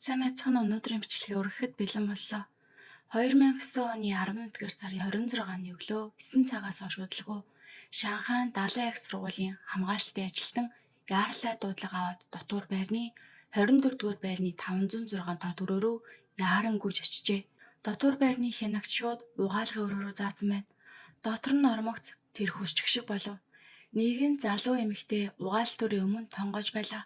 Сайн байцгаана уу? Өнөөдрийн бичлэгээ өргөхөд бэлэн боллоо. 2009 оны 11-р сарын 26-ны өглөө 9 цагаас хойш удалгүй Шанхайн далайн их сургуулийн хамгаалалтын ажилтан яаралтай дуудлага аваад дотуур байрны 24-р байрны 506 тоо төрөө рүү яаран гүйж очижээ. Дотуур байрны хянагч шууд угаалгын өрөө рүү заасан байна. Дотор нь ормогц тэр хүсчих шиг болов. Нэгэн залуу эмэгтэй угаалт төрийн өмнө тонгож байлаа.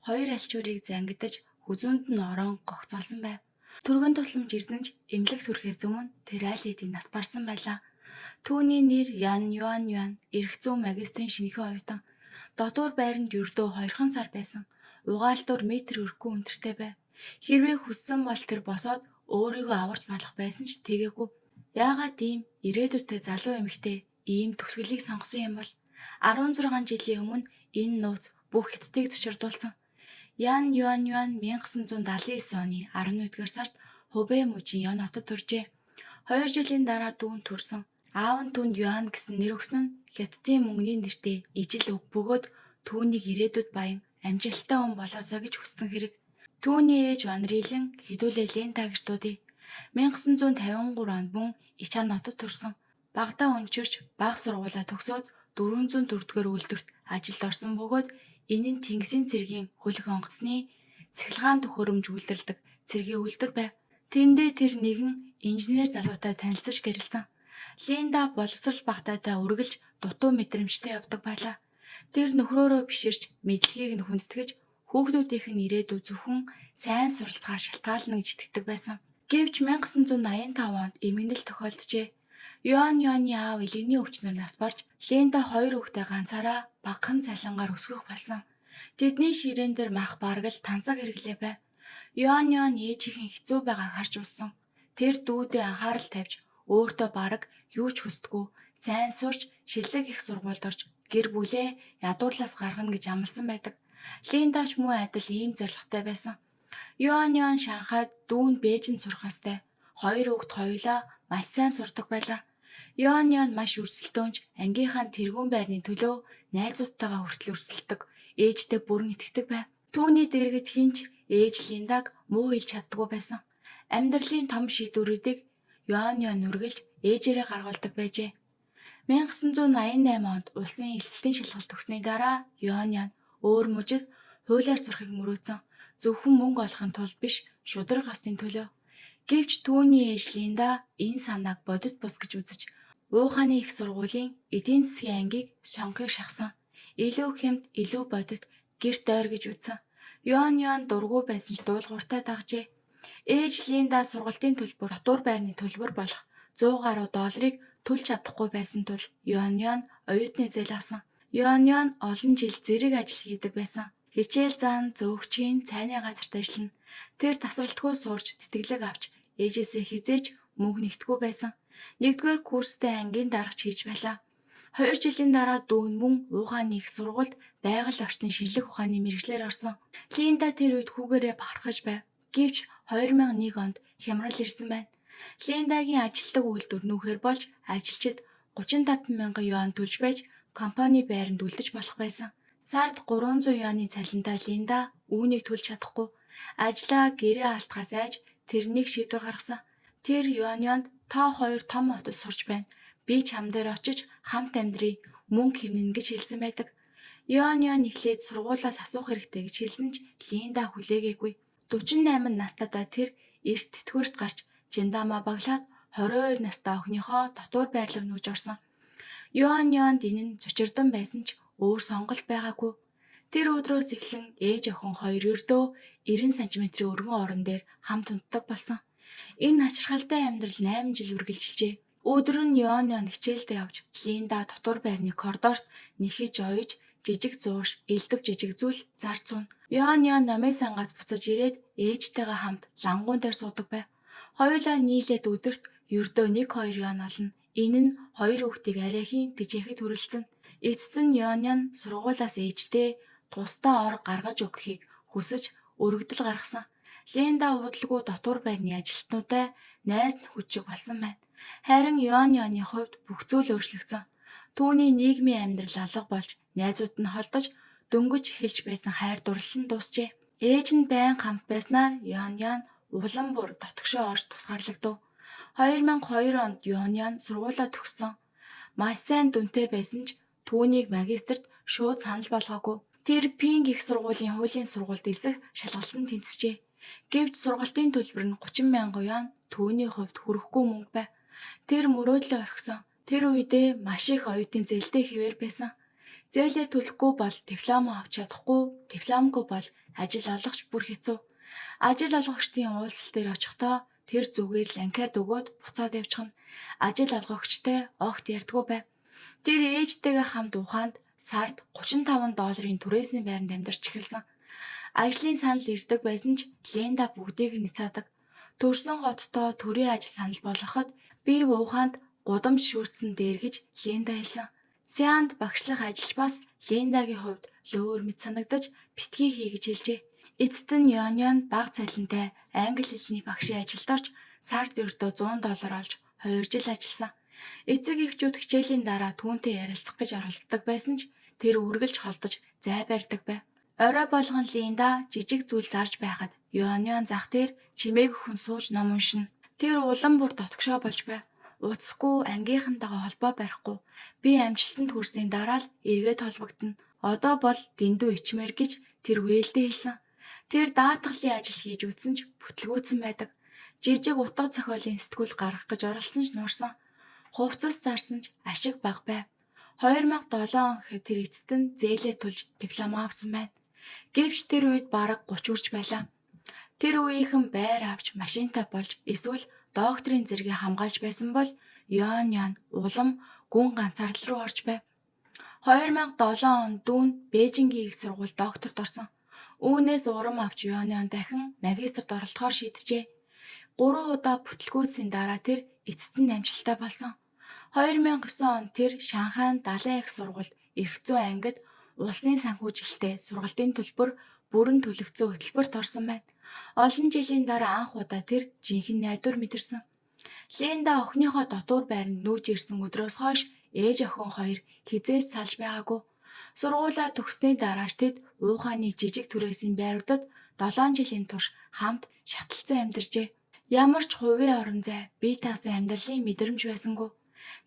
Хоёр альчуурыг зангидаж хүзүүнд нь орон гогцолсон байв. Түргэн тусламж ирсэн ч эмнэлэг хүрэхээс өмнө тэр аль хэдийн нас барсан байлаа. Түүний нэр Ян Юан, эрх зүйн магистрийн шинэхэн оюутан. Дотуур байранд ердөө 2 сар байсан. Угаалтуур метр өргөгүй өнтертэй байв. Хэрвээ хүссэн бол тэр босоод өөрийгөө аварч болох байсан ч тэгээгүй. Яагаад ийм ирээдүйтэй залуу эмэгтэй ийм төгсгөлийг сонгосон юм бол 16 жилийн өмнө энэ нууц бүх хятадыг зочирдуулсан. Ян Юан 1979 оны 11-р сард Хубэй мужийн Ён хотод төржээ. 2 жилийн дараа дүүн төрсөн. Аав нь түүнд Юан гэсэн нэр өгсөн нь Хятадын мөнгөний нэртэй ижил үг бөгөөд түүнийг ирээдүйд баян амжилттай хүн болоосоо гэж хүссэн хэрэг. Түүний ээж Ванрилэн хэдүүлээ Лента гэж дуудъя. 1953 онд мөн Ичан хотод төрсөн. Багадаа өнчирч бага сургуулаа төгсөөд 404-р үйлдвэрт ажилд орсон бөгөөд энэ нь Тэнгисийн цэргийн хөлөг онгоцны цахилгаан төхөөрөмж үйлдвэрлэдэг цэргийн үйлдвэр байв. Тэндээ тэр нэгэн инженер залуутай танилцаж гэрэлсэн. Линда боловсрал багтаатай үргэлж дутуу мэдрэмжтэй явдаг байлаа. Тэр нөхрөөрөө биширч мэдлэгийг нь хүндэтгэж хүүхдүүдийнх нь ирээдүй зөвхөн сайн суралцгаа шалтгаална гэж итгэдэг байсан. Гэвч 1985 онд эмгэнэл тохиолджээ. Юаны аав элэгний өвчнөр нас барж Линда 2 хүүхдээ ганцаараа багахан цалингаар өсгөх болсон. Тэдний ширээн дээр мах бараг л тансаг хэрэглээ байв. Юан ээжийнхэн хэцүү байгааг харж уссан. Тэр дүүдээ анхаарал тавьж өөртөө бараг юу ч хүсдэггүй сайн сурч шилдэг их сургуульд орж гэр бүлээ ядуурлаас гаргана гэж амласан байдаг. Линдач муу адил ийм зорилготой байсан. Юан Шанхайд дүүнд Бээжинд сурах ёстой. 2 хүүхэд хоёулаа маш сайн сурдаг байлаа. Юан маш өрсөлдөөнч ангийнхаа тэргүүн байрны төлөө найзуудтайгаа хүртэл өрсөлдөг. Ээжтэй бүрэн итгэдэг байв. Түүний дэргэд хинч ээж Линдаг муу хэлж чаддаггүй байсан. Амьдралын том шийдвэрүүдийг Юан үргэлж ээжээрээ гаргуулдаг байжээ. 1988 онд улсын эсэлтийн шалгалт өгсөний дараа Юан өөр мужид хуулиар сурахыг мөрөөдсөн. Зөвхөн мөнгө олохын тулд биш, шударга ёсны төлөө. Гэвч түүний ээж Линда энэ санааг бодит бус гэж үзэж Ууханы их сургуулийн эдийн засгийн ангийг сонгохыг шахсан. Илүү хэмт, илүү бодит, гэрт ойр гэж үзсэн. Юан дургүй байсан ч дуулууртай дагжээ. Ээж Линда сургалтын төлбөр, дотуур байрны төлбөр болох 100 гаруй долларыг төлж чадахгүй байсан тул Юан оюутны зээл авсан. Юан олон жил зэрэг ажил хийдэг байсан. Хичээл заан, зөөгчийн цайны газарт ажиллана. Тэр тасралтгүй сурч тэтгэлэг авч ээжээсээ хизээч мөнгө нэгтгүй байсан. 1-р курстэй ангийн дарагч хийж байлаа. 2 жилийн дараа дүүн мөн Ууханы их сургуульд байгаль орчны шинжлэх ухааны мэргэжлэр орсон. Линда тэр үед хүүгээрээ бахархаж байв. Гэвч 2001 онд хямрал ирсэн байна. Линдагийн ажилтдаг үйлдвэр нүүхээр болж ажилчид 35 мянган юан төлж байж компани байранд үлдэж болох байсан. Сард 300 юаны цалинтай Линда үүнийг төлж чадахгүй. Ажлаа гэрээ алдахаас айж тэрнийг шийдвэр гаргасан. Тэр Юанянд та хоёр том хотод сурч байна. Би чам дээр очиж хамт амьдрий, мөнгө хэмнэн гэж хэлсэн байдаг. Юан эхлээд сургуулиас асуух хэрэгтэй гэж хэлсэн ч Линда хүлээгээгүй. 48 настайдаа тэр эрт тэтгэврт гарч Чиндама баглаад 22 настай охиныхоо дотуур байрлал нүүж орсон. Юанянд энэ нь зочирдон байсан ч өөр сонголт байгаагүй. Тэр өдрөөс эхлэн ээж охин хоёр ердөө 90 см-ийн өргөн орон дээр хамт унтдаг болсон. Энэ хачирхалтай амьдрал 8 жил үргэлжилжээ. Өдөр нь Юан хичээлдээ явж Линда дотуур байрны коридорт нэхэж оёж жижиг зууш, элдв жижиг зүйл зарцууна. Юан намын сангаас буцаж ирээд ээжтэйгээ хамт лангуун дээр суудаг байв. Хоёулаа нийлээд өдөрт ердөө 1-2 юан олно. Энэ нь 2 хүүхдийг арайхийн тэжээхэд хүрэлцэн. Эцэст нь Юан сургуулиас ээжтэй тусдаа ор гаргаж өгөхийг хүсэж өргөдөл гаргасан. Линда удалгүй дотуур байрны ажилтнуудаа найз нөхөд болсон байна. Харин Юаны хувьд бүх зүйл өөрчлөгдсөн. Түүний нийгмийн амьдрал алга болж найзууд нь холдож дөнгөж эхэлж байсан хайр дурлал нь дуусжээ. Ээж нь байнга хамт байснаар Юанян улам бүр дотгошоо орж тусгаарлагдав. 2002 онд Юанян сургуулаа төгссөн. Маш сайн дүнтэй байсан ч түүнийг магистрт шууд санал болгоогүй. Тэр Пинг их сургуулийн хуулийн сургуульд элсэх шалгалтанд тэнцжээ. Гэвч сургалтын төлбөр нь 30,000 юан түүний хувьд хүрэхгүй мөнгө байв. Тэр мөрөөдлөө орхисон. Тэр үедээ маш их оюутын зээлтэй хэвээр байсан. Зээлээ төлөхгүй бол диплом авч чадахгүй, дипломгүй бол ажил олгоч бүр хэцүү. Ажил олгогчдын уулзалт дээр очихдоо тэр зүгээр л анкет өгөөд буцаад явчихна. Ажил олгогчтой огт ярьдгүй байв. Тэр ээжтэйгээ хамт ухаанд сард $35 түрээсний байранд амьдарч эхэлсэн. Ажлын санал ирдэг байсан ч Линда бүгдийг нь няцаадаг. Төрсөн хоттой төрийн ажил санал болгоход би ухаанд гудамж шүрдсэн дээр гэж Линда хэлсэн. Сяанд багшлах ажиллаж бас Линдагийн хувьд лөөр мэт санагдаж битгий хий гэж хэлжээ. Эцэст нь Юанян бага цалинтай англи хэлний багшийн ажилд орж сард ердөө $100 олж 2 жил ажилласан. Эцэг эхчүүд хичээлийн дараа түүнтэй ярилцах гэж оролддог байсан ч тэр үргэлж холдож зай барьдаг байв. Орой болгон Линда жижиг зүйл зарж байхад Юанян зах дээр чимээг өхөн сууж ном уншина. Тэр улам бүр дотгошоо болж байв. Уцахгүй ангийнхантайгаа холбоо барихгүй. Би амжилтанд хүрсний дараа л эргээд холбогдно. Одоо бол дэндүү ичмээр гэж тэр вээлдээ хэлсэн. Тэр даатгалын ажил хийж үзсэн ч бүтлгүүцсэн байдаг. Жижиг утга зохиолын сэтгүүл гаргах гэж оролцсон ч нуурсан. Хувцас зарсан ч ашиг бага байв. 2007 он гэхэд тэр эцэст нь зээлээ тулж диплом авсан байна. Гэвч тэр үед бараг 30 хүрч байлаа. Тэр үеийнхэн байр авч машинтай болж эсвэл докторийн зэрэгийг хамгаалж байсан бол Юанян улам гүн ганцаардал руу орж байв. 2007 онд дүүн Бээжингийн их сургууль докторт орсон. Үүнээс урам авч Юанян дахин магистрт оролцохоор шийджээ. 3 удаа бүтлгүүцсийн дараа тэр эцэст нь амжилттай болсон. 2009 онд тэр Шанхайн далайн их сургуульд эрх зүйн ангид улсын санхүүжилттэй сургалтын төлбөр бүрэн төлөгцөө хөтөлбөрт орсон байна. Олон жилийн дараа анх удаа тэр жинхэнэ найдвар мэдэрсэн. Линда охиныхоо дотуур байранд нүүж ирсэн өдрөөс хойш ээж охин хоёр хизээж салж байгаагүй. Сургуулаа төгссөний дарааш тэд ууханы жижиг түрээсийн байруудад 7 жилийн турш хамт шаталцсан амьдарчээ. Ямар ч хувийн орон зай, бие таасан амьдралын мэдрэмж байсангүй.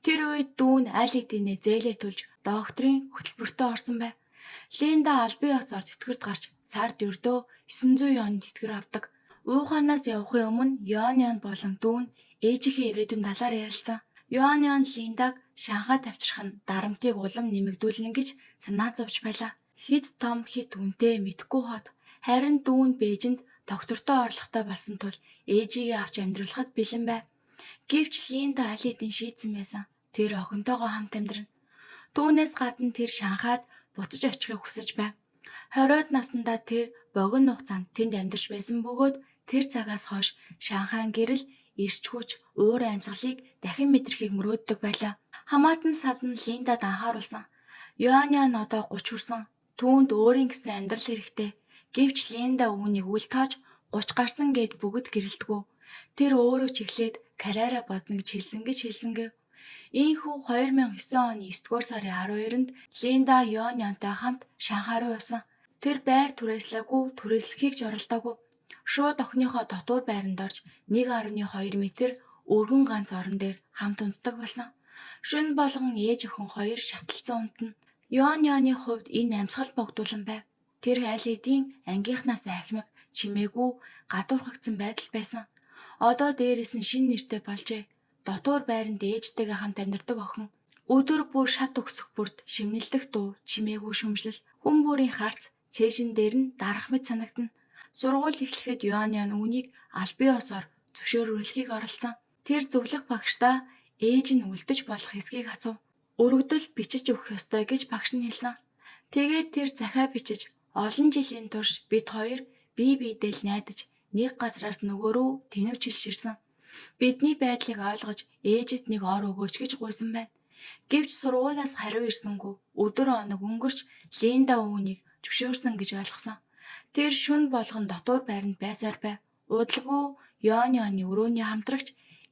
Тэр үед дүүн аль хэдийнэ зээлээ төлж докторийн хөтөлбөртөө орсон байв. Линда албан ёсоор тэтгэврт гарч сард ердөө $900 тэтгэр авдаг. Ууханаас явахын өмнө Юанян болон дүүн ээжийнхээ ирээдүйн талаар ярилцсан. Юанян Линдаг Шанхайд авчрах нь дарамтыг улам нэмэгдүүлнэ гэж санаа зовж байлаа. Хэд том хэд үнэтэй мэдэхгүй хот. Харин дүүн Бээжинд доктортой орлоготой болсон тул ээжигээ авч амьдруулахад бэлэн байв. Гэвч Линда аль хэдийн шийдсэн байсан. Тэр охинтойгоо хамт амьдрна. Түүнээс гадна тэр Шанхайд буцаж очихыг хүсэж байв. 20-од наснда тэр богино хугацаанд тэнд амьдарч байсан бөгөөд тэр цагаас хойш Шанхайн гэрэл эрч хүч уур амьсгалыг дахин мэдрэхийг мөрөөддөг байлаа. Хамаатан садан Линдад анхааруулсан. Юанян одоо 30 хүрсэн. Түүнд өөрийн гэсэн амьдрал хэрэгтэй. Гэвч Линда үүнийг үл тоож 30 гарсан гэд бүгд гэрэлтгүү. Тэр өөрөө ч эхлээд карьераа бодно гэж хэлсэнгэв. Ийхүү 2009 оны 9-р сарын 12-нд Линда Юанянтай хамт Шанхай руу явсан. Тэр байр түрээслээгүй, түрээслэхийг ч оролдоогүй. Шууд охиныхоо дотуур байранд орж 1.2 метр өргөн ганц орон дээр хамт унтдаг болсон. Шөнө болгон ээж охин хоёр шаталцсан унтна. Юаняны хувьд энэ амьсгал богдуулан байв. Тэр аль хэдийн ангийнхнаас ахимаг, чимээгүй, гадуурхагдсан байдал байсан. Одоо дээрээс нь шинэ нэртэй болжээ. Дотуур байранд ээжтэйгээ хамт амьдардаг охин. Өдөр бүр шат өксөх бүрд шимнэлдэх дуу, чимээгүй шүмжлэл, хүн бүрийн харц цээжин дээр нь дарах мэт санагдана. Сургууль эхлэхэд Юанян үүнийг албан ёсоор зөвшөөрүүлэхийг оролцсон. Тэр зөвлөх багшдаа ээж нь үлдэж болох хэсгийг асуув. Өргөдөл бичиж өгөх ёстой гэж багш нь хэлсэн. Тэгээд тэр захиа бичиж олон жилийн турш бид хоёр бие биедээ л найдаж нэг газраас нөгөө рүү тэнэвч хэлширсэн. Бидний байдлыг ойлгож ээжэд нэг ор өгөөч гэж гуйсан байна. Гэвч сургуулиас хариу ирсэнгүй. Өдөр хоног өнгөрч Линда үүнийг зөвшөөрсөн гэж ойлгосон. Тэр шөнө болгон дотуур байранд байсаар байв. Удалгүй Юаняны өрөөний хамтрагч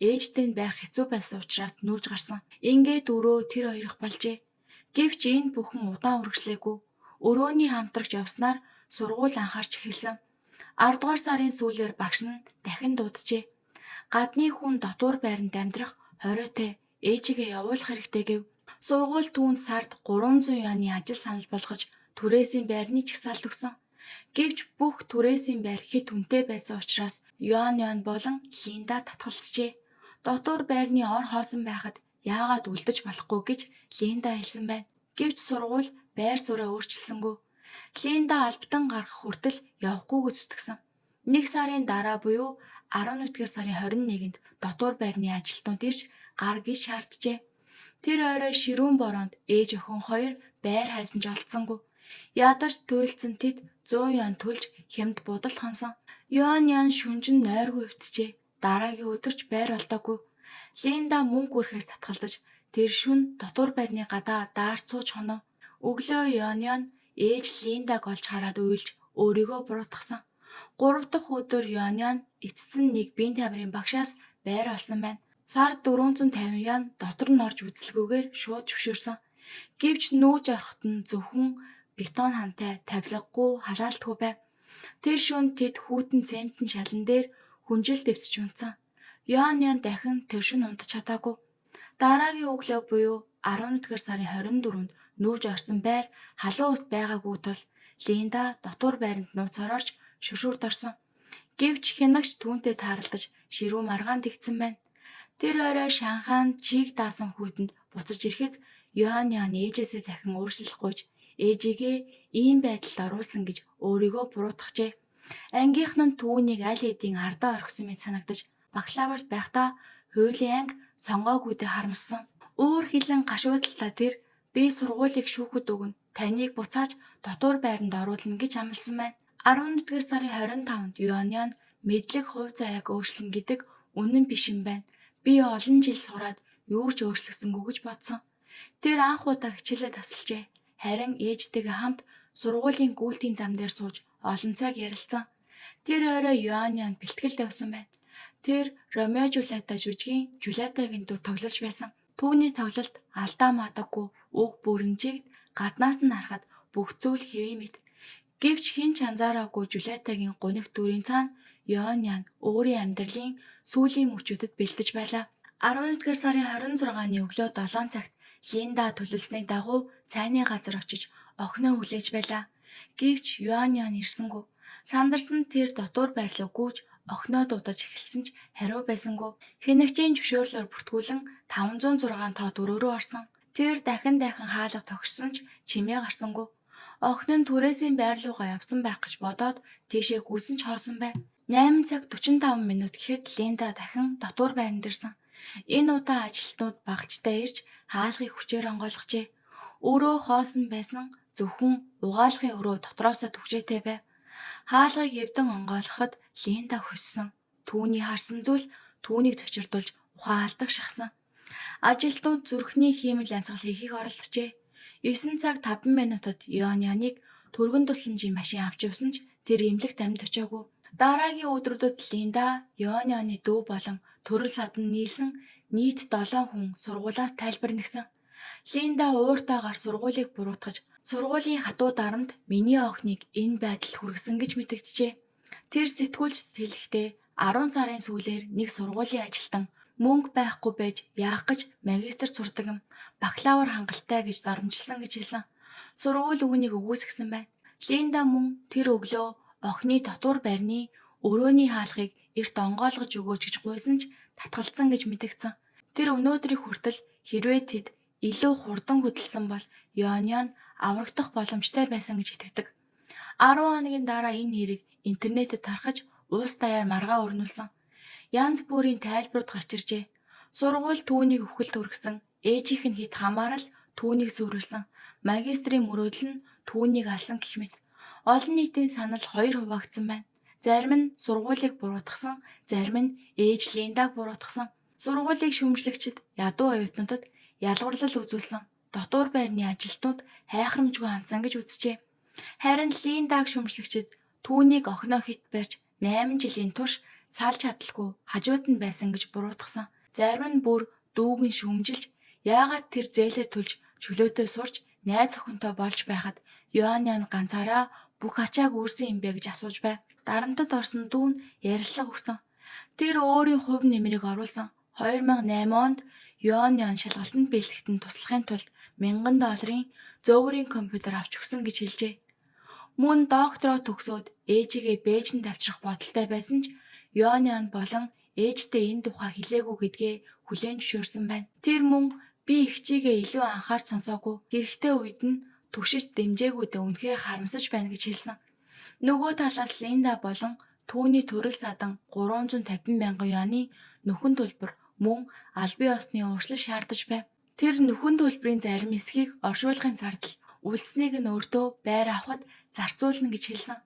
ээжтэй нь байх хэцүү байсан учраас нүүж гарсан. Ингээд өрөө тэр хоёрох болжээ. Гэвч энэ бүхэн удаан үргэлжлээгүй. Өрөөний хамтрагч явснаар сургууль анхаарч эхэлсэн. 10 дугаар сарын сүүлээр багш нь дахин дууджээ. Гадны хүн дотуур байранд амьдрах хориотой ээжигээ явуулах хэрэгтэй гэв. Сургууль түүнд сард 300 юаны ажил санал болгож түрээсийн байрны чагсаалт өгсөн. Гэвч бүх түрээсийн байр хэд хүнтэй байсан учраас Юан болон Линда татгалзжээ. Дотуур байрны ор хоосон байхад яагаад үлдэж болохгүй гэж Линда хэлсэн байна. Гэвч сургууль байр сууриа өөрчилсөнгүй. Линда албатан гарах хүртэл явахгүй гэж зүтгэсэн. 1 сарын дараа буюу 11-р сарын 21-нд дотуур байрны ажилтнууд ирж гар гис шаарджээ. Тэр орой ширүүн бороонд ээж охин хоёр байр хайсан ч олдсонгүй. Ядарч туйлдсан тэд 100 юан төлж хямд будал хонсон. Юан шүнжин нойргүй өвтжээ. Дараагийн өдөрч байр олдоогүй. Линда мөнгө өрхөөс татгалзаж тэр шүн дотуур байрны гадаа даарч сууж хонов. Өглөө Юан ээж Линдаг олж хараад уйлж өөрийгөө буруутгасан. 3 дахь өдөр Юан эцэст нь нэг биеийн тамирын багшаас байр олсон байна. Сард 450 юан дотор нь орж үзэлгүйгээр шууд зөвшөөрсөн. Гэвч нүүж ороход нь зөвхөн бетон хантай тавилгагүй халаалтгүй байв. Тэр шөнө тэд хүүтэн цементэн шалан дээр хүнжил дэвсэж унтсан. Юан дахин тэр шөнө унтаж чадаагүй. Дараагийн өглөө буюу 11-р сарын 24-нд нүүж орсон байр халуун уст байгаагүй тул Линда дотуур байранд нууцаар орж шүршүрд орсон. Гэвч хянагч түүнтэй тааралдаж ширүү маргаан тэгсэн байна. Тэр орой Шанхайнд чийг даасан хүүтэнд буцаж ирэхэд Юан ээжээсээ дахин өөрчлөхгүйж ээжигээ ийм байдалд оруулсан гэж өөрийгөө буруутгажээ. Ангийнхан нь түүнийг аль хэдийн ардаа орхисон мэт санагдаж бакалаврт байхдаа хуулийн анги сонгоогүйдээ харамссан. Өөр хилэн гашуудалтаа тэр би сургуулийг шүүхэд өгнө. Таныг буцааж дотуур байранд оруулна гэж амласан байна. 11-р сарын 25-нд Юан мэдлэг хувь заяаг өөрчлөн гэдэг үнэн биш юм байна. Би олон жил сураад юу ч өөрчлөгсөнгүй гэж бодсон. Тэр анх удаа хичээлээ тасалжээ. Харин ээжтэйгээ хамт сургуулийн гүйлтийн зам дээр сууж олон цаг ярилцсан. Тэр орой Юан бэлтгэл тавьсан байна. Тэр Ромео Жулиета жүжигийн Жулиетагийн дүр тоглож байсан. Түүний тоглолт алдаа маадаггүй уг бүрэнжигд гаднаас нь харахад бүх зүйл хэвээ мэт. Гэвч хэн ч анзаараагүй Жулиетагийн гунигт дүрийн цаана Юан өөрийн амьдралын сүүлийн мөчүүдэд бэлдэж байлаа. 11-р сарын 26-ны өглөө 7 цагт Линда төлөвлөсний дагуу цайны газар очиж охиноо хүлээж байлаа. Гэвч Юан ирсэнгүй. Сандарсан тэр дотуур байрлал гүйж охиноо дуудаж эхэлсэн ч хариу байсангүй. Хянагчийн зөвшөөрлөөр бүртгүүлэн 506 тоо дөрөв рүү орсон. Тэр дахин хаалга тогшсон ч чимээ гарсангүй. Охин нь түрээсийн байрлуугаа явсан байх гэж бодоод тийшээ гүйсэн ч хоосон байв. 8 цаг 45 минут гэхэд Линда дахин дотуур байранд ирсэн. Энэ удаа ажилтнууд багцтай ирж хаалгыг хүчээр онгойлгожээ. Өрөө хоосон байсан зөвхөн угаалгын өрөө дотроосоо түгжээтэй байв. Хаалгыг эвдэн онгойлгоход Линда хөссөн. Түүний харсан зүйл түүнийг цочирдуулж ухаан алдаг шахсан. Ажилтнууд зүрхний хиймэл амьсгал хийхийг оролдожээ. 9 цаг 5 минутад Юаныг түргэн тусламжийн машин авч явсан ч тэр эмнэлэгт амьд очоогүй. Дараагийн өдрүүдэд Линда Юаны дүү болон төрөл садан нийлсэн нийт 7 хүн сургуулиас тайлбар нэгсэн. Линда ууртаагаар сургуулийг буруутгаж сургуулийн хатуу дарамт миний охиныг энэ байдалд хүргэсэн гэж мэдэгджээ. Тэр сэтгүүлчд хэлэхдээ 10 сарын сүүлээр нэг сургуулийн ажилтан мөнгө байхгүй байж яах гэж магистрт сурдаг юм. Бакалавр хангалттай гэж доромжилсан гэж хэлсэн. Сургууль үүнийг үгүйсгэсэн байна. Линда мөн тэр өглөө охины дотуур байрны өрөөний хаалгыг эрт онгойлгож өгөөч гэж гуйсан ч татгалзсан гэж мэдэгдсэн. Тэр өнөөдрийг хүртэл хэрвээ тэд илүү хурдан хөдөлсөн бол Юан аврагдах боломжтой байсан гэж итгэдэг. 10 хоногийн дараа энэ нэрийг интернетэд тархаж уус даяар маргаа өрнүүлсэн. Янз бүрийн тайлбарууд гарч иржээ. Сургууль түүнийг өвхөлд хүргэсэн. Ээжийнх нь хит хамаарал түүнийг зөөрлсөн. Магистрийн мөрөөдөл нь түүнийг алсан гэх мэт. Олон нийтийн санал хоёр хуваагдсан байна. Зарим нь сургуулийг буруутгасан, зарим нь ээж Линдаг буруутгасан. Сургуулийг шүүмжлэгчид ядуу оюутнуудад ялгарлал үзүүлсэн. Дотуур байрны ажилтнууд хайхрамжгүй хандсан гэж үзжээ. Харин Линдаг шүүмжлэгчид түүнийг охиноо хит барьж 8 жилийн турш салж чадалгүй хажууд нь байсан гэж буруутгасан. Зарим нь бүр дүүг нь шүүмжилж яагаад тэр зээлээ төлж чөлөөтэй сурч найз охинтой болж байхад Юан ганцаараа бүх ачааг үүрсэн юм бэ гэж асууж байв. дарамтад орсон дүүн ярилцлага өгсөн. Тэр өөрийн хувь нэмрийг оруулсан. 2008 онд Юаниан шалгалтанд бэлтгэхэд туслахын тулд $1000 зөөврийн компьютер авч өгсөн гэж хэлжээ. Мөн доктороо төгсөөд ээжигээ Бээжинд авчрах бодолтой байсан ч Юаниан болон ээжтэй энэ тухай хэлээгүй гэдгээ хүлээн зөвшөөрсөн байна. Тэр мөн би эгчийгээ илүү анхаарч сонсоогүй. Хэрэгтэй үед нь түшиж дэмжээгүйдээ үнэхээр харамсаж байна гэж хэлсэн. Нөгөө талаас Линда болон түүний төрөл садан $350,000 нөхөн төлбөр мөн албан ёсны ууршлал шаардаж байв. Тэр нөхөн төлбөрийн зарим хэсгийг оршуулгын зардал үлдсэнийг нь өөртөө байр авахд зарцуулна гэж хэлсэн.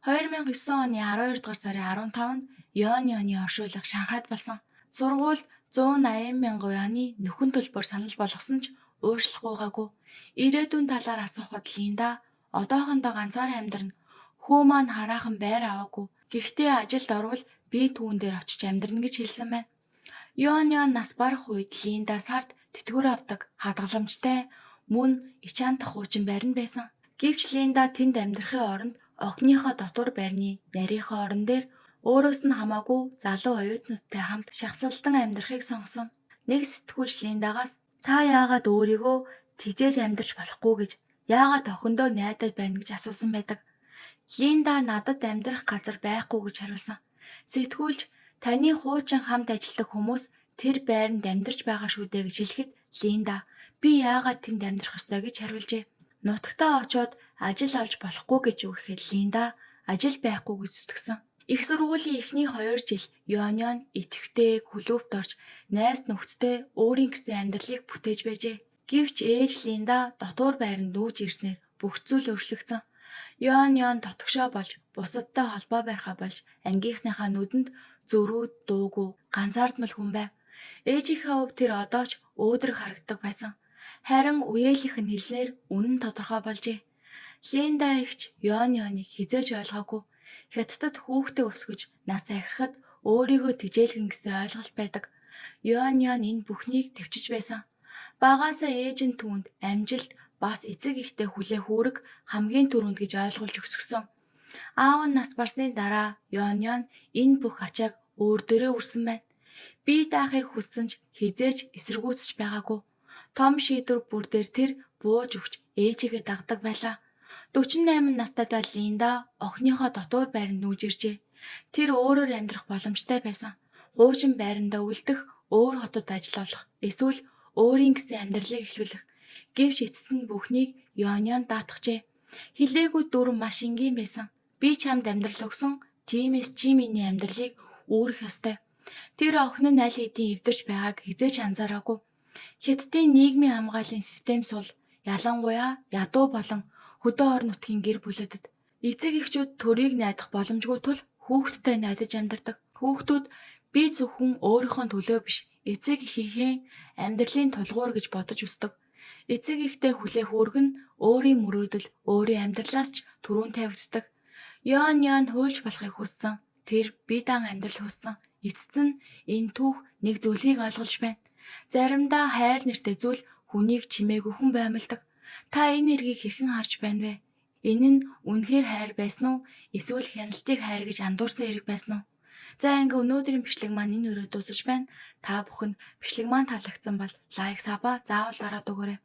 2009 оны 12 дугаар сарын 15-нд Юанианы оршуулга Шанхайд болсон. Сургуульд $180,000 нөхөн төлбөр санал болгосон ч ууршлахгүйгаагүй. Ирээдүйн талаар асуухад Линда одоохондоо ганцаараа амьдрна. Хүү маань хараахан байр аваагүй. Гэхдээ ажилд орвол би түүн дээр очиж амьдрна гэж хэлсэн байна. Юаниан нас барах үед Линда сард тэтгэвэр авдаг хадгаламжтай мөн ичаантах хуучин байр нь байсан. Гэвч Линда тэнд амьдрахын оронд огныхоо дотор байрны нарийнхаа орон дээр өөрөөс нь хамаагүй залуу оюутнуудтай хамт шахсалтан амьдрахыг сонгосон. Нэг сэтгүүлч Линдагаас та яагаад өөрийгөө тэгжээж амьдарч болохгүй гэж яагаад охиндоо найдаад байна гэж асуусан байдаг. Линда надад амьдрах газар байхгүй гэж хариулсан. Сэтгүүлч таны хуучин хамт ажилладаг хүмүүс тэр байранд амьдарч байгаа шүү дээ гэж хэлэхэд Линда би яагаад тэнд амьдрах ёстой гэж хариулжээ. Нутагтаа очоод ажил авч болохгүй гэж үгэхэд Линда ажил байхгүй гэж зүтгэсэн. Их сургуулийн эхний 2 жил Юаниан идэвхтэй клубт орж найз нөхдөдтэй өөрийн гэсэн амьдралыг бүтээж байжээ. Гэвч ээж Линда дотуур байранд нүүж ирснээр бүх зүйл өөрчлөгдсөн. Юаниан дотгошоо болж бусадтай холбоо барихаа болж ангийнхныхаа нүдэнд зөрүүд дуугүй ганцаардмал хүн байв. Ээжийнхээ хувьд тэр одоо ч өөдрөг харагдаг байсан. Харин үеэлийнх нь хэлснээр үнэн тодорхой болжээ. Линда ихч Юанианыг хизээж ойлгоогүй. Хятадд хүүхдээ өсгөж нас ахихад өөрийгөө тэжээлгэн гэсэн ойлголт байдаг. Юаниан энэ бүхнийг төвчж байсан. Багаасаа ээж нь түүнд амжилт бас эцэг ихтэй хүлээх үүрэг хамгийн түрүүнд гэж ойлгуулж өсгсөн. Аав нь нас барсны дараа Юаниан энэ бүх ачааг өөр дөрөө үрсэн байна. Би даахыг хүссэн ч хизээж эсэргүүцэж байгаагүй. Том шийдвэр бүр дээр тэр бууж өгч ээжигээ дагдаг байлаа. 48 настайдаа Линда охиныхоо дотуур байранд нүүж иржээ. Тэр өөрөөр амьдрах боломжтой байсан. Хуучин байрандаа үлдэх, өөр хотод ажил олох, эсвэл өөрийн гэсэн амьдралыг эхлүүлэх. Гэвч эцэст нь бүхнийг Юаниан даатгажээ. Хилээгүй дүр маш энгийн байсан. Би чамд амьдрал өгсөн, тиймээс чи миний амьдралыг үүрэх ёстой. Тэр охин нь аль хэдийн эвдэрч байгааг хизээж анзаараагүй. Хятадын нийгмийн хамгааллын систем сул ялангуяа ядуу болон хөдөө орон нутгийн гэр бүлүүдэд эцэг эхчүүд төрийг найдах боломжгүй тул хүүхдтэй найдаж амьдардаг. Хүүхдүүд би зөвхөн өөрийнхөө төлөө биш, эцэг эхийнхээ амьдралын тулгуур гэж бодож өсдөг. Эцэг эхтэй хүлээх үүрэг нь өөрийн мөрөөдөл, өөрийн амьдралаас ч түрүүн тавигддаг. Юаниан хуульч болохыг хүссэн. Тэр бие даан амьдрал хүссэн. Эцэст нь энэ түүх нэг зүйлийг ойлгуулж байна. Заримдаа хайр нэртэй зүйл хүнийг чимээгүй хүн баймалдаг. Та энэ эргийг хэрхэн харж байна вэ? Энэ нь үнэхээр хайр байсан уу? Эсвэл хяналтыг хайр гэж андуурсан хэрэг байсан уу? За ингээ өнөөдрийн бичлэг маань энэ өрөө дуусаж байна. Та бүхэнд бичлэг маань таалагдсан бол лайк, саба заавал дараад өгөөрэй.